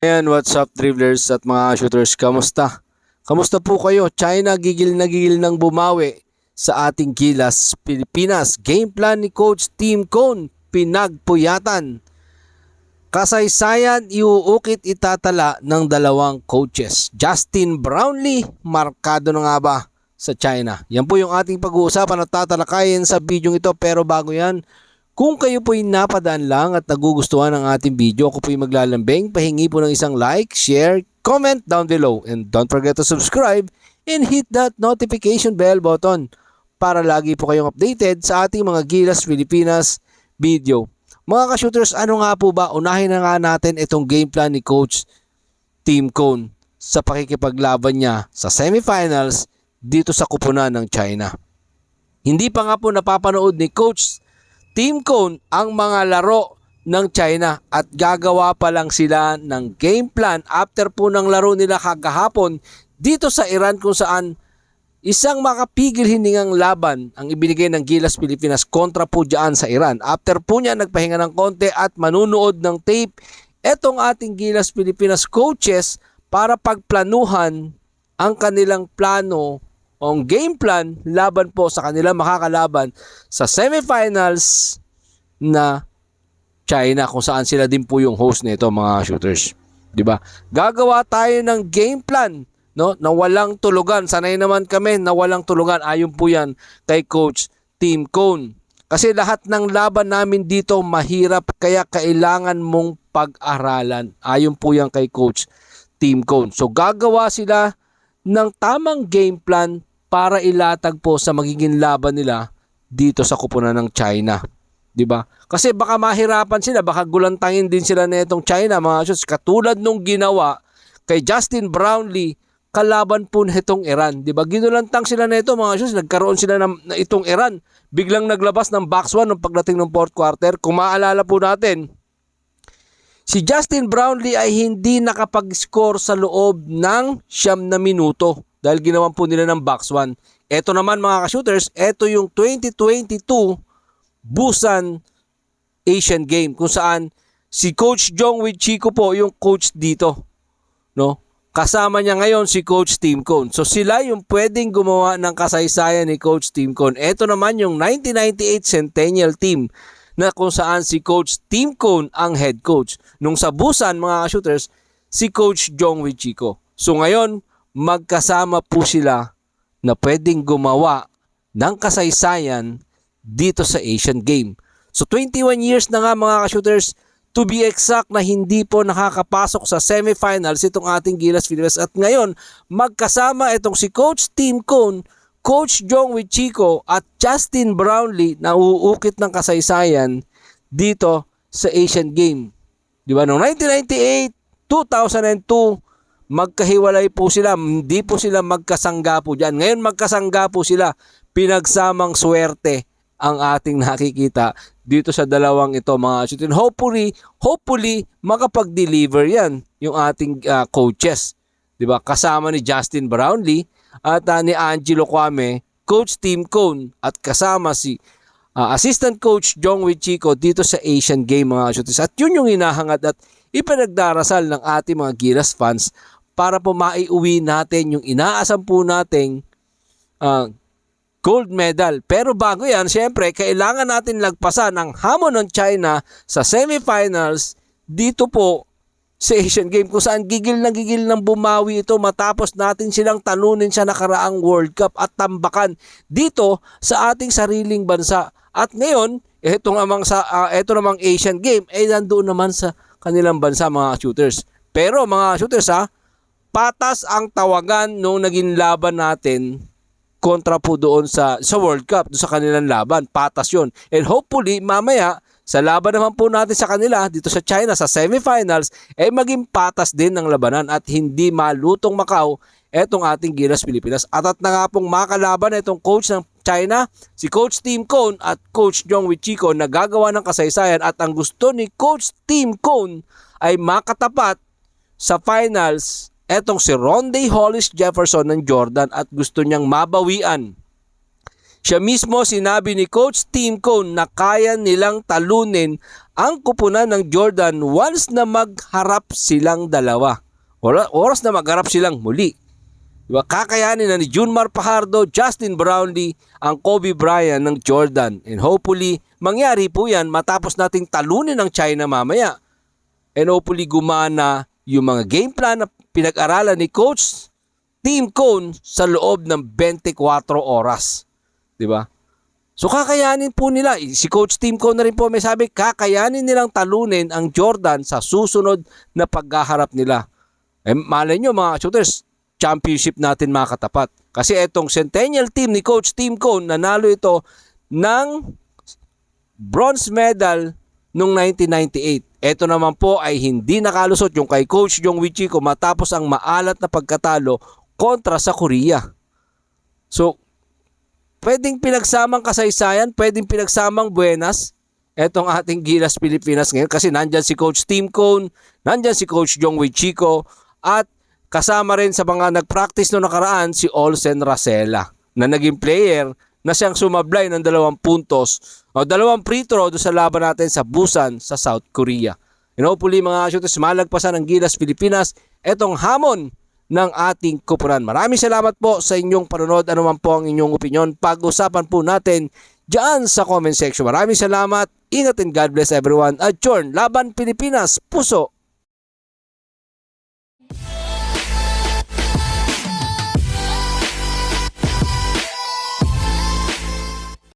Ayan, what's up dribblers at mga shooters, kamusta? Kamusta po kayo? China gigil ng bumawi sa ating Gilas Pilipinas. Game plan ni Coach Tim Cone, pinagpuyatan. Kasaysayan iuukit itatala ng dalawang coaches. Justin Brownlee, markado na nga ba sa China? Yan po yung ating pag-uusapan at tatalakayin sa video ito, pero bago yan, kung kayo po'y napadaan lang at nagugustuhan ng ating video, ako po'y maglalambing, pahingi po ng isang like, share, comment down below. And don't forget to subscribe and hit that notification bell button para lagi po kayong updated sa ating mga Gilas Pilipinas video. Mga ka-shooters, ano nga po ba? Unahin na nga natin itong game plan ni Coach Tim Cone sa pakikipaglaban niya sa semifinals dito sa kupunan ng China. Hindi pa nga po napapanood ni Coach Tim Cone ang mga laro ng China at gagawa pa lang sila ng game plan after po ng laro nila kagahapon dito sa Iran, kung saan isang makapigil hiningang laban ang ibinigay ng Gilas Pilipinas kontra po dyan sa Iran. After po niya nagpahinga ng konti at manunood ng tape etong ating Gilas Pilipinas coaches para pagplanuhan ang kanilang plano ang game plan laban po sa kanila makakalaban sa semifinals na China, kung saan sila din po yung host nito mga shooters. 'Di ba? Gagawa tayo ng game plan, no, na walang tulugan. Sanay naman kami na walang tulugan. Ayon po 'yan kay Coach Tim Cone. Kasi lahat ng laban namin dito mahirap, kaya kailangan mong pag-aralan. Ayon po 'yan kay Coach Tim Cone. So gagawa sila ng tamang game plan para ilatag po sa magiging laban nila dito sa kupunan ng China. 'Di ba? Kasi baka mahirapan sila, baka gulantangin din sila nitong China mga shots, katulad nung ginawa kay Justin Brownlee kalaban po nitong Iran. 'Di ba? Ginulantang sila nito mga shots, nagkaroon sila ng itong Iran. Biglang naglabas ng box 1 ng pagdating ng fourth quarter. Kung maalala po natin, si Justin Brownlee ay hindi nakapag-score sa loob ng 9 na minuto dahil ginawan po nila ng box 1. Ito naman mga ka-shooters, ito yung 2022 Busan Asian Game, kung saan si Coach Jong with Chico po yung coach dito, no? Kasama niya ngayon si Coach Tim Cone. So sila yung pwedeng gumawa ng kasaysayan ni Coach Tim Cone. Ito naman yung 1998 Centennial Team na kung saan si Coach Tim Cone ang head coach. Nung sa Busan mga shooters, si Coach Jong with Chico. So ngayon, magkasama po sila na pwedeng gumawa ng kasaysayan dito sa Asian Game. So 21 years na nga mga ka-shooters, to be exact, na hindi po nakakapasok sa semifinals itong ating Gilas Pilipinas. At ngayon, magkasama itong si Coach Tim Cone, Coach Jong with Chico at Justin Brownlee na uukit ng kasaysayan dito sa Asian Game. Di ba? Noong 1998, 2002, magkahiwalay po sila. Hindi po sila magkasangga po dyan. Ngayon magkasangga po sila. Pinagsamang swerte ang ating nakikita dito sa dalawang ito mga shooting. Hopefully makapag-deliver yan yung ating coaches. 'Di ba? Kasama ni Justin Brownlee at ni Angelo Kwame, Coach Tim Cone, at kasama si Assistant Coach Jong with Chico dito sa Asian Game mga shooters. At yun yung hinahangad at ipinagdarasal ng ating mga Gilas fans para po maiuwi natin yung inaasam po nating gold medal. Pero bago yan, syempre, kailangan natin lagpasan ang hamon ng China sa semifinals dito po sa Asian Game, kung saan gigil ng bumawi ito matapos natin silang talunin sa nakaraang World Cup at tambakan dito sa ating sariling bansa. At ngayon, ito namang Asian Game ay nandoon naman sa kanilang bansa mga shooters. Pero mga shooters patas ang tawagan nung naging laban natin kontra po doon sa World Cup, doon sa kanilang laban. Patas yun. And hopefully, mamaya, sa laban naman po natin sa kanila, dito sa China, sa semifinals, maging patas din ng labanan at hindi malutong Macau etong ating Gilas Pilipinas. At na nga pong makalaban itong coach ng China, si Coach Tim Cone at Coach Jong with Chico, na gagawa ng kasaysayan. At ang gusto ni Coach Tim Cone ay makatapat sa finals etong si Rondae Hollis Jefferson ng Jordan, at gusto niyang mabawian Siya mismo sinabi ni Coach Tim Cone na kaya nilang talunin ang kupunan ng Jordan once na magharap silang dalawa. Oras na magharap silang muli. Diba? Kakayanin na ni Junmar Fajardo, Justin Brownlee ang Kobe Bryant ng Jordan. And hopefully, mangyari po yan matapos nating talunin ng China mamaya. And hopefully, gumana yung mga game plan na pinag-aralan ni Coach Tim Cone sa loob ng 24 oras. Diba? So kakayanin po nila, si Coach Tim Cone na rin po may sabi, kakayanin nilang talunin ang Jordan sa susunod na paghaharap nila. Eh, malay nyo mga shooters, championship natin mga katapat. Kasi etong Centennial team ni Coach Tim Cone, nanalo ito ng bronze medal noong 1998. Ito naman po ay hindi nakalusot yung kay Coach Jong Wichiko matapos ang maalat na pagkatalo kontra sa Korea. So, pwedeng pinagsamang kasaysayan, pwedeng pinagsamang buenas etong ating Gilas Pilipinas ngayon kasi nandyan si Coach Tim Cone, nandyan si Coach Jong Wichiko at kasama rin sa mga nag-practice noong nakaraan si Olsen Racela na naging player na siyang sumablay ng 2 puntos o 2 free throw doon sa laban natin sa Busan sa South Korea. And hopefully mga shooters, malagpasan ng Gilas Pilipinas etong hamon ng ating kupunan. Maraming salamat po sa inyong panonood. Ano man po ang inyong opinion, pag-usapan po natin dyan sa comment section. Maraming salamat. Ingat and God bless everyone. At Jorn, Laban Pilipinas, puso